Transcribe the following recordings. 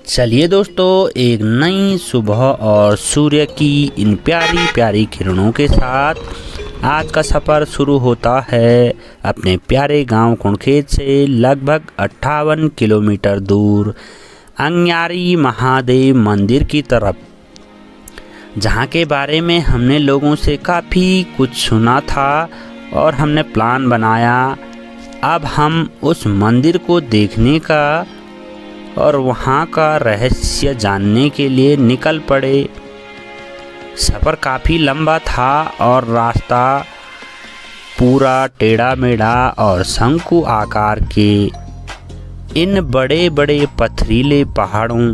चलिए दोस्तों, एक नई सुबह और सूर्य की इन प्यारी प्यारी किरणों के साथ आज का सफ़र शुरू होता है अपने प्यारे गांव कुणखेत से लगभग 58 किलोमीटर दूर अंगारी महादेव मंदिर की तरफ, जहां के बारे में हमने लोगों से काफ़ी कुछ सुना था और हमने प्लान बनाया। अब हम उस मंदिर को देखने का और वहाँ का रहस्य जानने के लिए निकल पड़े। सफ़र काफ़ी लंबा था और रास्ता पूरा टेढ़ा मेढ़ा और शंकु आकार के इन बड़े बड़े पथरीले पहाड़ों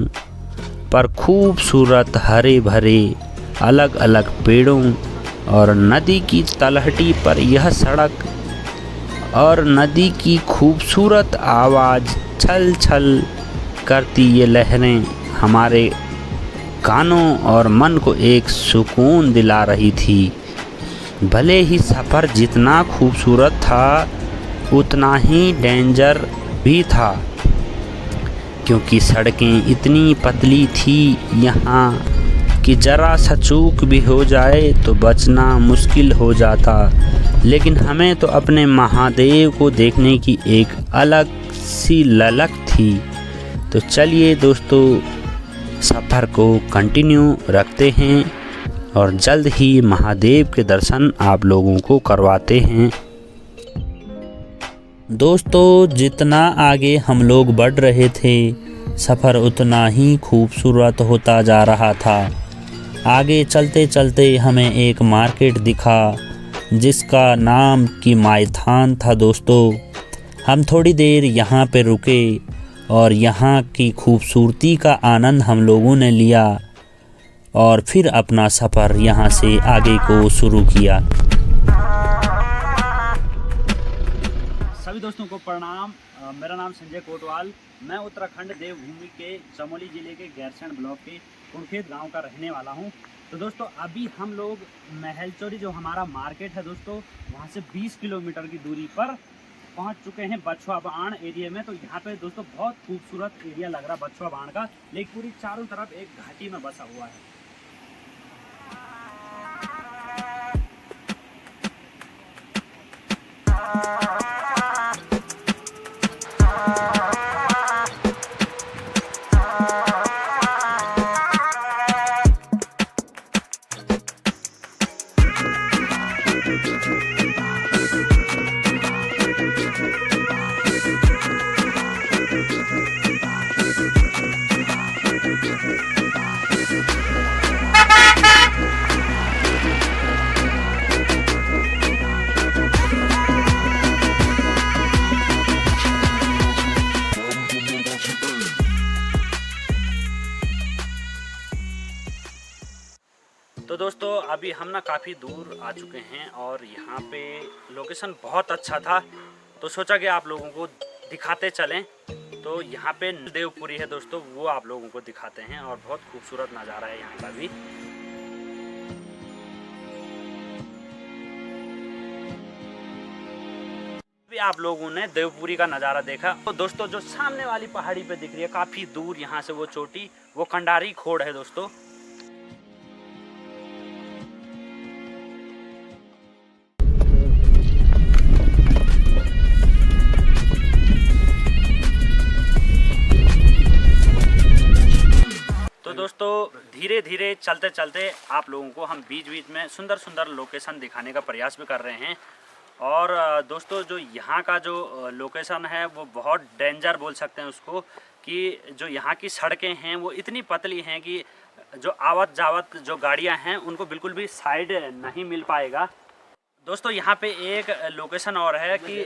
पर खूबसूरत हरे भरे अलग अलग पेड़ों और नदी की तलहटी पर यह सड़क और नदी की खूबसूरत आवाज़ छल छल करती ये लहरें हमारे कानों और मन को एक सुकून दिला रही थी। भले ही सफ़र जितना खूबसूरत था उतना ही डेंजर भी था, क्योंकि सड़कें इतनी पतली थी यहाँ कि ज़रा सा चूक भी हो जाए तो बचना मुश्किल हो जाता। लेकिन हमें तो अपने महादेव को देखने की एक अलग सी ललक थी। तो चलिए दोस्तों, सफ़र को कंटिन्यू रखते हैं और जल्द ही महादेव के दर्शन आप लोगों को करवाते हैं। दोस्तों, जितना आगे हम लोग बढ़ रहे थे सफ़र उतना ही खूबसूरत होता जा रहा था। आगे चलते चलते हमें एक मार्केट दिखा जिसका नाम की मायथान था। दोस्तों, हम थोड़ी देर यहाँ पे रुके और यहाँ की खूबसूरती का आनंद हम लोगों ने लिया और फिर अपना सफ़र यहाँ से आगे को शुरू किया। सभी दोस्तों को प्रणाम। मेरा नाम संजय कोटवाल। मैं उत्तराखंड देवभूमि के चमोली जिले के गैरसैंण ब्लॉक के कुणखेत गांव का रहने वाला हूं। तो दोस्तों, अभी हम लोग महलचोरी जो हमारा मार्केट है दोस्तों, वहां से 20 किलोमीटर की दूरी पर पहुंच चुके हैं बछवा बाण एरिया में। तो यहाँ पे दोस्तों बहुत खूबसूरत एरिया लग रहा है बछवा बाण का, लेकिन पूरी चारों तरफ एक घाटी में बसा हुआ है। तो दोस्तों, अभी हम ना काफ़ी दूर आ चुके हैं और यहाँ पे लोकेशन बहुत अच्छा था, तो सोचा कि आप लोगों को दिखाते चलें। तो यहाँ पे देवपुरी है दोस्तों, वो आप लोगों को दिखाते हैं और बहुत खूबसूरत नज़ारा है यहाँ का भी। भी आप लोगों ने देवपुरी का नज़ारा देखा। तो दोस्तों, जो सामने वाली पहाड़ी पे दिख रही है काफ़ी दूर यहाँ से वो चोटी, वो कंडारी खोड़ है दोस्तों। तो दोस्तों, धीरे धीरे चलते चलते आप लोगों को हम बीच बीच में सुंदर सुंदर लोकेशन दिखाने का प्रयास भी कर रहे हैं। और दोस्तों, जो यहाँ का जो लोकेशन है वो बहुत डेंजर बोल सकते हैं उसको, कि जो यहाँ की सड़कें हैं वो इतनी पतली हैं कि जो आवत जावत जो गाड़ियाँ हैं उनको बिल्कुल भी साइड नहीं मिल पाएगा। दोस्तों, यहाँ पे एक लोकेशन और है कि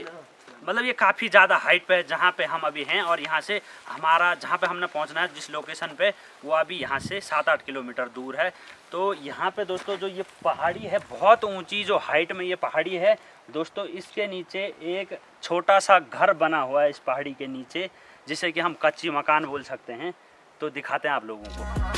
मतलब ये काफ़ी ज़्यादा हाइट पे है जहाँ पे हम अभी हैं, और यहाँ से हमारा जहाँ पे हमने पहुँचना है जिस लोकेशन पे, वो अभी यहाँ से 7-8 किलोमीटर दूर है। तो यहाँ पे दोस्तों जो ये पहाड़ी है बहुत ऊंची, जो हाइट में ये पहाड़ी है दोस्तों, इसके नीचे एक छोटा सा घर बना हुआ है इस पहाड़ी के नीचे, जिसे कि हम कच्ची मकान बोल सकते हैं। तो दिखाते हैं आप लोगों को।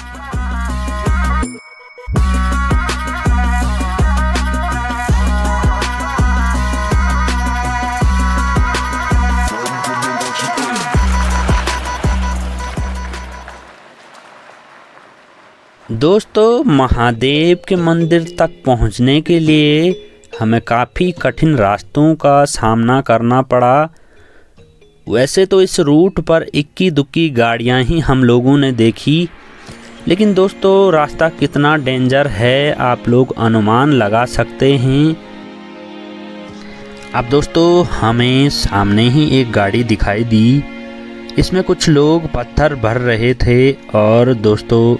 दोस्तों, महादेव के मंदिर तक पहुंचने के लिए हमें काफ़ी कठिन रास्तों का सामना करना पड़ा। वैसे तो इस रूट पर इक्की दुक्की गाड़ियां ही हम लोगों ने देखी, लेकिन दोस्तों रास्ता कितना डेंजर है आप लोग अनुमान लगा सकते हैं। अब दोस्तों हमें सामने ही एक गाड़ी दिखाई दी, इसमें कुछ लोग पत्थर भर रहे थे और दोस्तों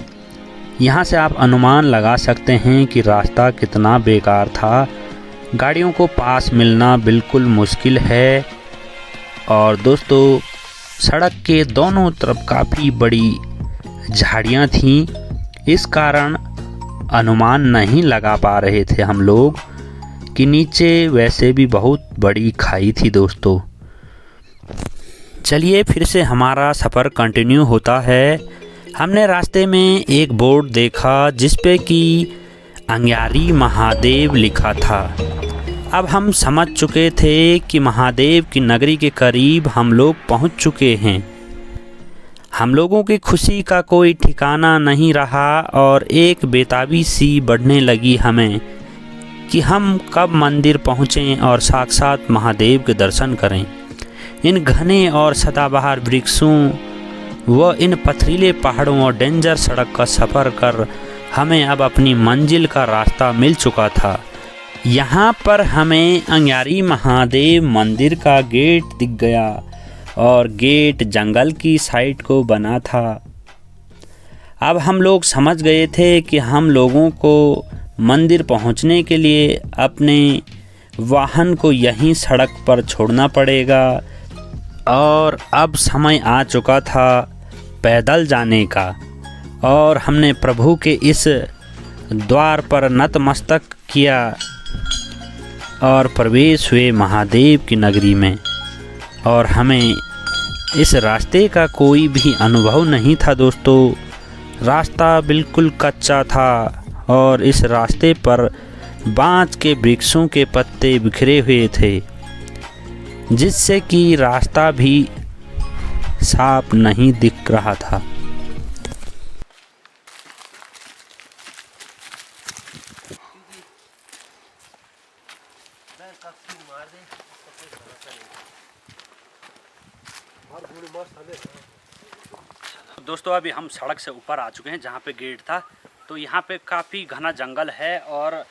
यहाँ से आप अनुमान लगा सकते हैं कि रास्ता कितना बेकार था। गाड़ियों को पास मिलना बिल्कुल मुश्किल है और दोस्तों सड़क के दोनों तरफ काफ़ी बड़ी झाड़ियाँ थीं, इस कारण अनुमान नहीं लगा पा रहे थे हम लोग कि नीचे वैसे भी बहुत बड़ी खाई थी। दोस्तों चलिए फिर से हमारा सफ़र कंटिन्यू होता है। हमने रास्ते में एक बोर्ड देखा जिस पे कि अंग्यारी महादेव लिखा था। अब हम समझ चुके थे कि महादेव की नगरी के करीब हम लोग पहुंच चुके हैं। हम लोगों की खुशी का कोई ठिकाना नहीं रहा और एक बेताबी सी बढ़ने लगी हमें कि हम कब मंदिर पहुँचें और साक्षात महादेव के दर्शन करें। इन घने और सदाबहार वृक्षों व इन पथरीले पहाड़ों और डेंजर सड़क का सफ़र कर हमें अब अपनी मंजिल का रास्ता मिल चुका था। यहाँ पर हमें अंग्यारी महादेव मंदिर का गेट दिख गया और गेट जंगल की साइड को बना था। अब हम लोग समझ गए थे कि हम लोगों को मंदिर पहुँचने के लिए अपने वाहन को यहीं सड़क पर छोड़ना पड़ेगा और अब समय आ चुका था पैदल जाने का और हमने प्रभु के इस द्वार पर नतमस्तक किया और प्रवेश हुए महादेव की नगरी में। और हमें इस रास्ते का कोई भी अनुभव नहीं था दोस्तों, रास्ता बिल्कुल कच्चा था और इस रास्ते पर बांज के वृक्षों के पत्ते बिखरे हुए थे जिससे कि रास्ता भी साफ नहीं दिख रहा था। दोस्तों अभी हम सड़क से ऊपर आ चुके हैं जहाँ पे गेट था। तो यहाँ पे काफ़ी घना जंगल है और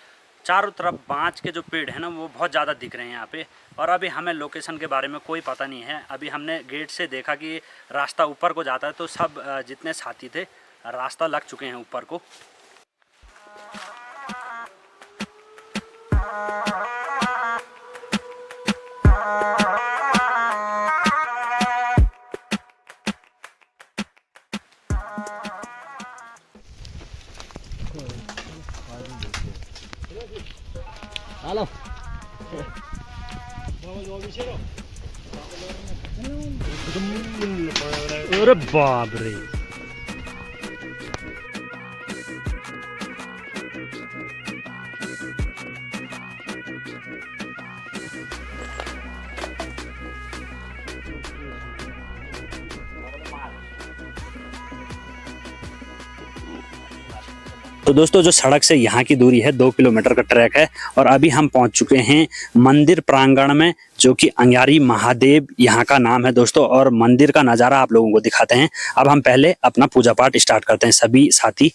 चारों तरफ बांज के जो पेड़ हैं ना वो बहुत ज़्यादा दिख रहे हैं यहाँ पे। और अभी हमें लोकेशन के बारे में कोई पता नहीं है। अभी हमने गेट से देखा कि रास्ता ऊपर को जाता है, तो सब जितने साथी थे रास्ता लग चुके हैं ऊपर को। हेलो अरे बाप रे, तो दोस्तों जो सड़क से यहाँ की दूरी है 2 किलोमीटर का ट्रैक है और अभी हम पहुँच चुके हैं मंदिर प्रांगण में, जो कि अंग्यारी महादेव यहाँ का नाम है दोस्तों। और मंदिर का नज़ारा आप लोगों को दिखाते हैं। अब हम पहले अपना पूजा पाठ स्टार्ट करते हैं सभी साथी।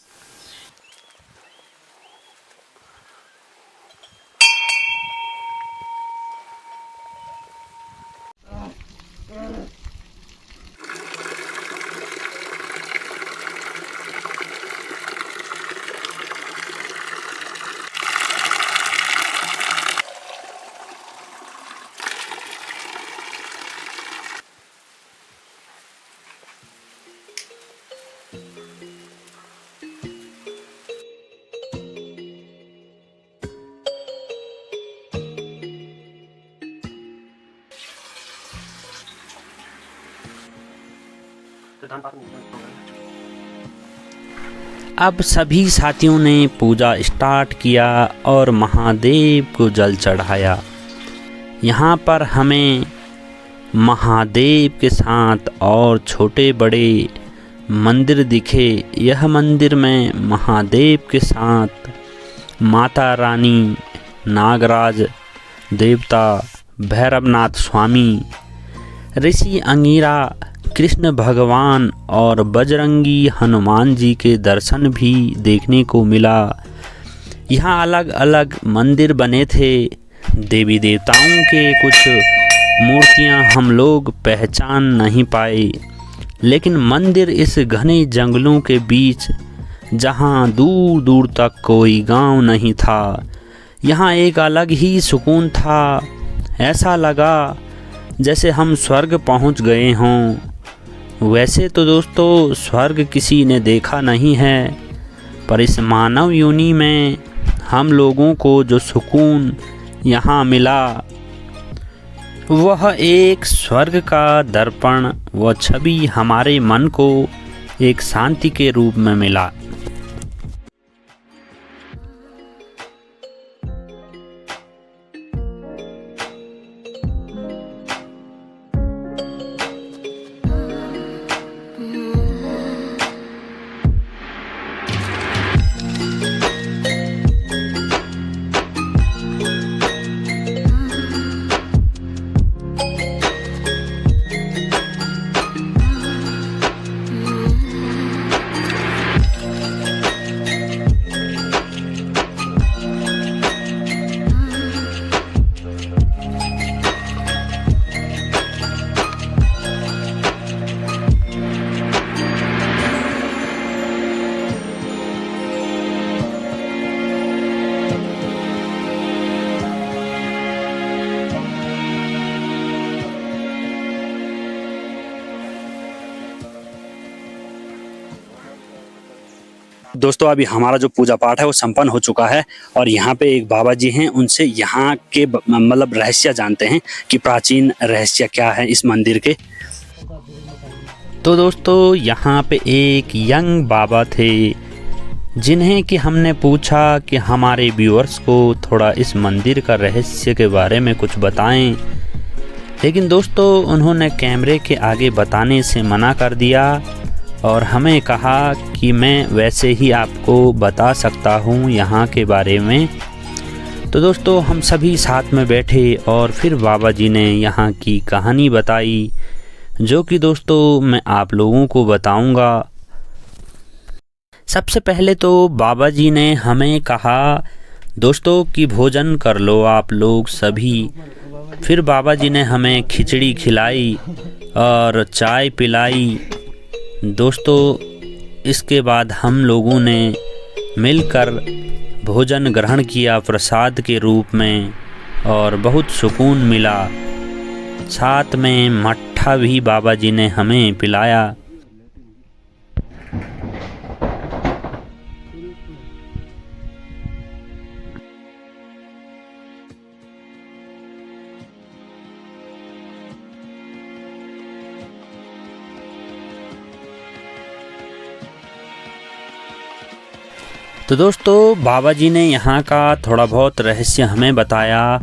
अब सभी साथियों ने पूजा स्टार्ट किया और महादेव को जल चढ़ाया। यहाँ पर हमें महादेव के साथ और छोटे बड़े मंदिर दिखे। यह मंदिर में महादेव के साथ माता रानी, नागराज देवता, भैरवनाथ स्वामी, ऋषि अंगिरा, कृष्ण भगवान और बजरंगी हनुमान जी के दर्शन भी देखने को मिला। यहाँ अलग अलग मंदिर बने थे। देवी देवताओं के कुछ मूर्तियाँ हम लोग पहचान नहीं पाए, लेकिन मंदिर इस घने जंगलों के बीच, जहाँ दूर दूर तक कोई गांव नहीं था, यहाँ एक अलग ही सुकून था। ऐसा लगा जैसे हम स्वर्ग पहुँच गए हों। वैसे तो दोस्तों स्वर्ग किसी ने देखा नहीं है, पर इस मानव योनि में हम लोगों को जो सुकून यहाँ मिला, वह एक स्वर्ग का दर्पण व छवि हमारे मन को एक शांति के रूप में मिला। दोस्तों अभी हमारा जो पूजा पाठ है वो संपन्न हो चुका है और यहाँ पे एक बाबा जी हैं, उनसे यहाँ के मतलब रहस्य जानते हैं कि प्राचीन रहस्य क्या है इस मंदिर के। तो दोस्तों यहाँ पे एक यंग बाबा थे, जिन्हें कि हमने पूछा कि हमारे व्यूअर्स को थोड़ा इस मंदिर का रहस्य के बारे में कुछ बताएं, लेकिन दोस्तों उन्होंने कैमरे के आगे बताने से मना कर दिया और हमें कहा कि मैं वैसे ही आपको बता सकता हूँ यहाँ के बारे में। तो दोस्तों हम सभी साथ में बैठे और फिर बाबा जी ने यहाँ की कहानी बताई, जो कि दोस्तों मैं आप लोगों को बताऊँगा। सबसे पहले तो बाबा जी ने हमें कहा दोस्तों कि भोजन कर लो आप लोग सभी। फिर बाबा जी ने हमें खिचड़ी खिलाई और चाय पिलाई। दोस्तों इसके बाद हम लोगों ने मिलकर भोजन ग्रहण किया प्रसाद के रूप में और बहुत सुकून मिला। साथ में मट्ठा भी बाबा जी ने हमें पिलाया। तो दोस्तों बाबा जी ने यहाँ का थोड़ा बहुत रहस्य हमें बताया,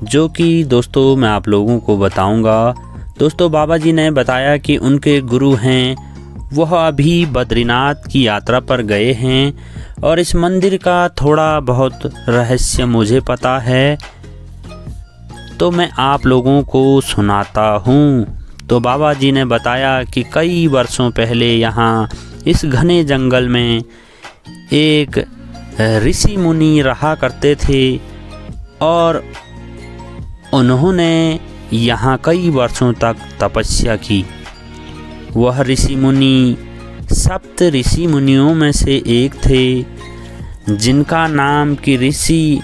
जो कि दोस्तों मैं आप लोगों को बताऊंगा। दोस्तों बाबा जी ने बताया कि उनके गुरु हैं, वह अभी बद्रीनाथ की यात्रा पर गए हैं और इस मंदिर का थोड़ा बहुत रहस्य मुझे पता है, तो मैं आप लोगों को सुनाता हूँ। तो बाबा जी ने बताया कि कई वर्षों पहले यहाँ इस घने जंगल में एक ऋषि मुनि रहा करते थे और उन्होंने यहाँ कई वर्षों तक तपस्या की। वह ऋषि मुनि सप्त ऋषि मुनियों में से एक थे, जिनका नाम कि ऋषि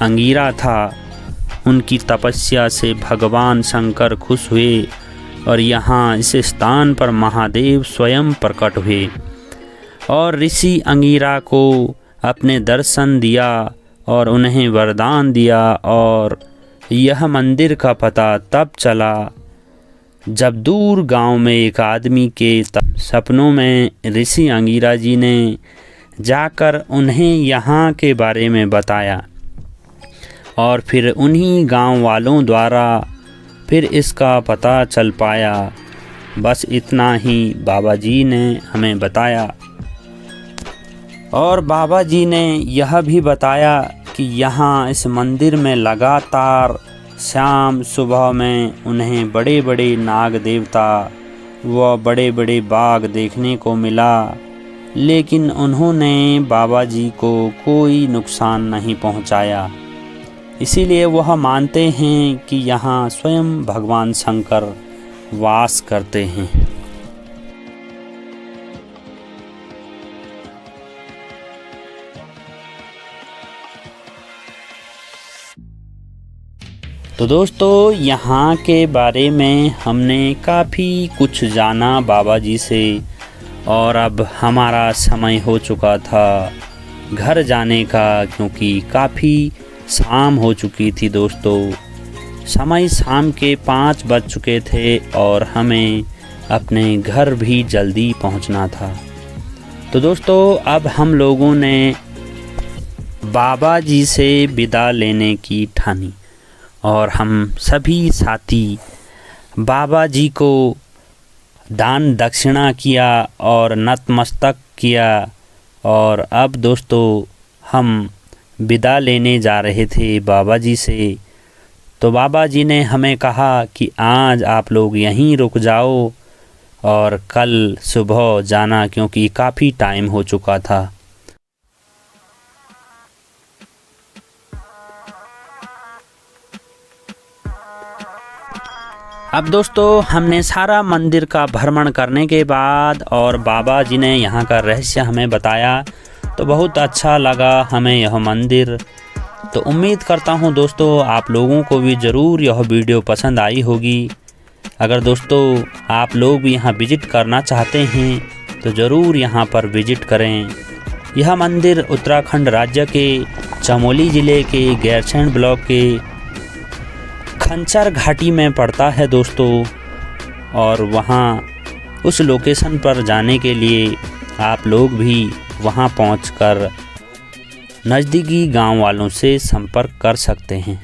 अंगिरा था। उनकी तपस्या से भगवान शंकर खुश हुए और यहाँ इस स्थान पर महादेव स्वयं प्रकट हुए और ऋषि अंगिरा को अपने दर्शन दिया और उन्हें वरदान दिया। और यह मंदिर का पता तब चला जब दूर गांव में एक आदमी के सपनों में ऋषि अंगिरा जी ने जाकर उन्हें यहाँ के बारे में बताया और फिर उन्हीं गांव वालों द्वारा फिर इसका पता चल पाया। बस इतना ही बाबा जी ने हमें बताया। और बाबा जी ने यह भी बताया कि यहाँ इस मंदिर में लगातार शाम सुबह में उन्हें बड़े बड़े नाग देवता व बड़े बड़े बाघ देखने को मिला, लेकिन उन्होंने बाबा जी को कोई नुकसान नहीं पहुंचाया। इसीलिए वह मानते हैं कि यहाँ स्वयं भगवान शंकर वास करते हैं। तो दोस्तों, यहाँ के बारे में हमने काफ़ी कुछ जाना बाबा जी से, और अब हमारा समय हो चुका था घर जाने का, क्योंकि काफ़ी शाम हो चुकी थी दोस्तों। समय शाम के 5 बज चुके थे और हमें अपने घर भी जल्दी पहुंचना था। तो दोस्तों, अब हम लोगों ने बाबा जी से विदा लेने की ठानी और हम सभी साथी बाबा जी को दान दक्षिणा किया और नतमस्तक किया। और अब दोस्तों, हम विदा लेने जा रहे थे बाबा जी से। तो बाबा जी ने हमें कहा कि आज आप लोग यहीं रुक जाओ और कल सुबह जाना, क्योंकि काफ़ी टाइम हो चुका था। अब दोस्तों, हमने सारा मंदिर का भ्रमण करने के बाद और बाबा जी ने यहाँ का रहस्य हमें बताया, तो बहुत अच्छा लगा हमें यह मंदिर। तो उम्मीद करता हूँ दोस्तों, आप लोगों को भी ज़रूर यह वीडियो पसंद आई होगी। अगर दोस्तों आप लोग भी यहाँ विज़िट करना चाहते हैं तो ज़रूर यहाँ पर विज़िट करें। यह मंदिर उत्तराखंड राज्य के चमोली ज़िले के गैरसैंण ब्लॉक के खंचर घाटी में पड़ता है दोस्तों। और वहाँ उस लोकेशन पर जाने के लिए आप लोग भी वहाँ पहुँचकर नज़दीकी गांव वालों से संपर्क कर सकते हैं।